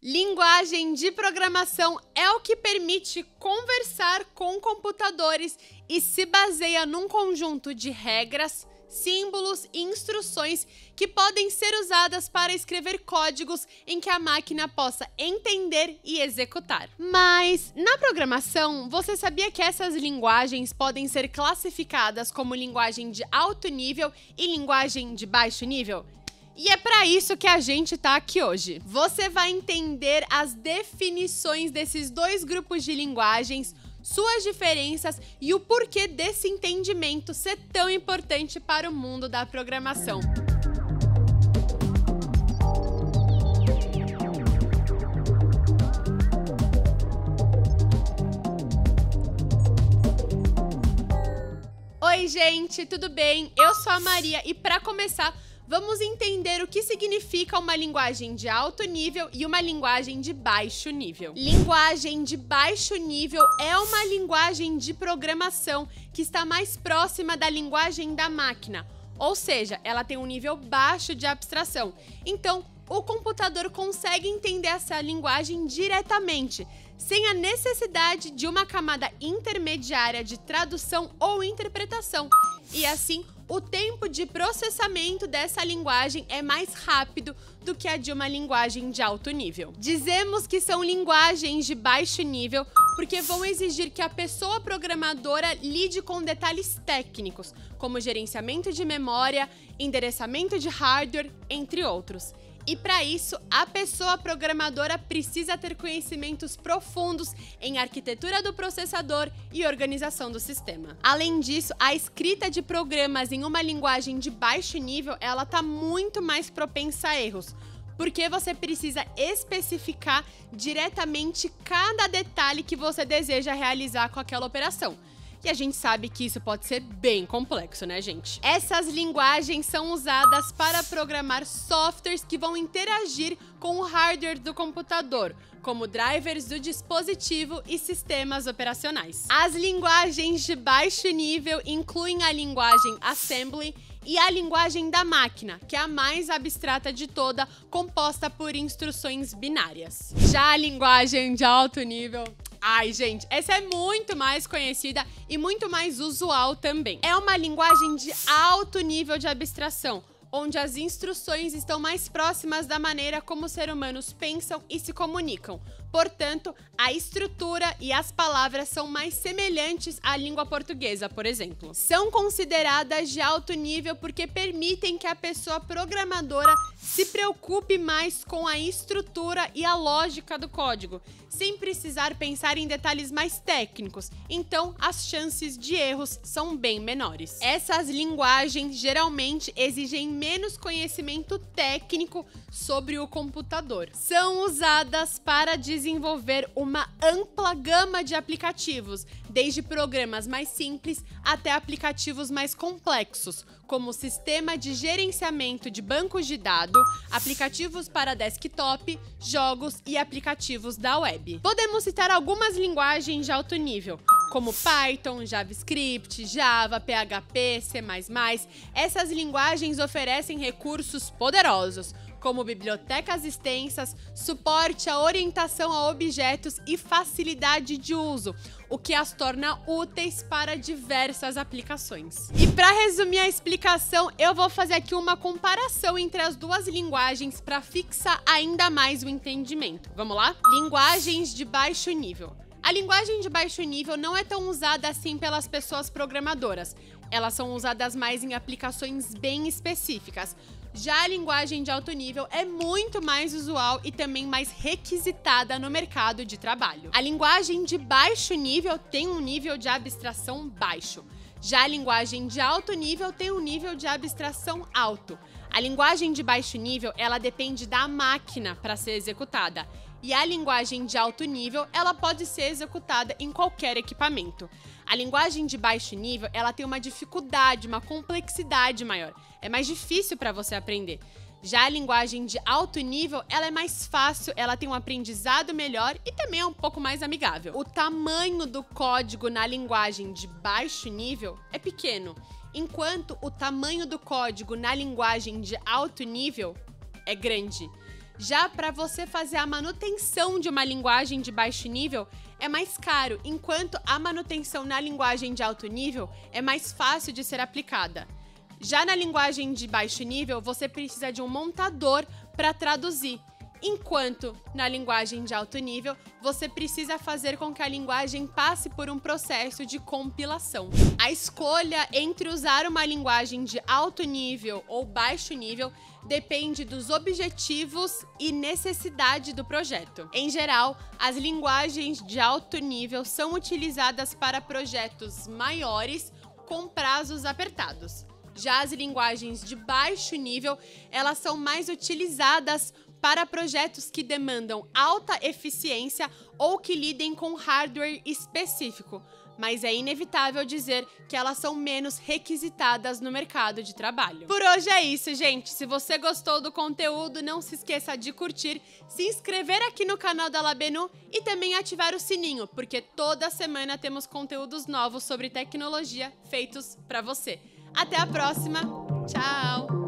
Linguagem de programação é o que permite conversar com computadores e se baseia num conjunto de regras, símbolos e instruções que podem ser usadas para escrever códigos em que a máquina possa entender e executar. Mas, na programação, você sabia que essas linguagens podem ser classificadas como linguagem de alto nível e linguagem de baixo nível? E é para isso que a gente tá aqui hoje. Você vai entender as definições desses dois grupos de linguagens, suas diferenças e o porquê desse entendimento ser tão importante para o mundo da programação. Oi, gente, tudo bem? Eu sou a Maria e para começar, vamos entender o que significa uma linguagem de alto nível e uma linguagem de baixo nível. Linguagem de baixo nível é uma linguagem de programação que está mais próxima da linguagem da máquina, ou seja, ela tem um nível baixo de abstração. Então, o computador consegue entender essa linguagem diretamente, sem a necessidade de uma camada intermediária de tradução ou interpretação. E assim, o tempo de processamento dessa linguagem é mais rápido do que a de uma linguagem de alto nível. Dizemos que são linguagens de baixo nível porque vão exigir que a pessoa programadora lide com detalhes técnicos, como gerenciamento de memória, endereçamento de hardware, entre outros. E para isso, a pessoa programadora precisa ter conhecimentos profundos em arquitetura do processador e organização do sistema. Além disso, a escrita de programas em uma linguagem de baixo nível, ela está muito mais propensa a erros, porque você precisa especificar diretamente cada detalhe que você deseja realizar com aquela operação. E a gente sabe que isso pode ser bem complexo, né, gente? Essas linguagens são usadas para programar softwares que vão interagir com o hardware do computador, como drivers do dispositivo e sistemas operacionais. As linguagens de baixo nível incluem a linguagem Assembly e a linguagem da máquina, que é a mais abstrata de toda, composta por instruções binárias. Já a linguagem de alto nível... Ai, gente, essa é muito mais conhecida e muito mais usual também. É uma linguagem de alto nível de abstração, onde as instruções estão mais próximas da maneira como os seres humanos pensam e se comunicam. Portanto, a estrutura e as palavras são mais semelhantes à língua portuguesa, por exemplo. São consideradas de alto nível porque permitem que a pessoa programadora se preocupe mais com a estrutura e a lógica do código, sem precisar pensar em detalhes mais técnicos. Então, as chances de erros são bem menores. Essas linguagens geralmente exigem menos conhecimento técnico sobre o computador. São usadas para desenvolver uma ampla gama de aplicativos, desde programas mais simples até aplicativos mais complexos, como o sistema de gerenciamento de bancos de dados, aplicativos para desktop, jogos e aplicativos da web. Podemos citar algumas linguagens de alto nível, como Python, JavaScript, Java, PHP, C++. Essas linguagens oferecem recursos poderosos, como bibliotecas extensas, suporte à orientação a objetos e facilidade de uso, o que as torna úteis para diversas aplicações. E para resumir a explicação, eu vou fazer aqui uma comparação entre as duas linguagens para fixar ainda mais o entendimento. Vamos lá? Linguagens de baixo nível. A linguagem de baixo nível não é tão usada assim pelas pessoas programadoras. Elas são usadas mais em aplicações bem específicas. Já a linguagem de alto nível é muito mais usual e também mais requisitada no mercado de trabalho. A linguagem de baixo nível tem um nível de abstração baixo. Já a linguagem de alto nível tem um nível de abstração alto. A linguagem de baixo nível, ela depende da máquina para ser executada. E a linguagem de alto nível, ela pode ser executada em qualquer equipamento. A linguagem de baixo nível, ela tem uma dificuldade, uma complexidade maior. É mais difícil para você aprender. Já a linguagem de alto nível, ela é mais fácil, ela tem um aprendizado melhor e também é um pouco mais amigável. O tamanho do código na linguagem de baixo nível é pequeno, enquanto o tamanho do código na linguagem de alto nível é grande. Já para você fazer a manutenção de uma linguagem de baixo nível, é mais caro, enquanto a manutenção na linguagem de alto nível é mais fácil de ser aplicada. Já na linguagem de baixo nível, você precisa de um montador para traduzir, enquanto na linguagem de alto nível, você precisa fazer com que a linguagem passe por um processo de compilação. A escolha entre usar uma linguagem de alto nível ou baixo nível depende dos objetivos e necessidade do projeto. Em geral, as linguagens de alto nível são utilizadas para projetos maiores com prazos apertados. Já as linguagens de baixo nível, elas são mais utilizadas para projetos que demandam alta eficiência ou que lidem com hardware específico, mas é inevitável dizer que elas são menos requisitadas no mercado de trabalho. Por hoje é isso, gente. Se você gostou do conteúdo, não se esqueça de curtir, se inscrever aqui no canal da Labenu e também ativar o sininho, porque toda semana temos conteúdos novos sobre tecnologia feitos para você. Até a próxima. Tchau!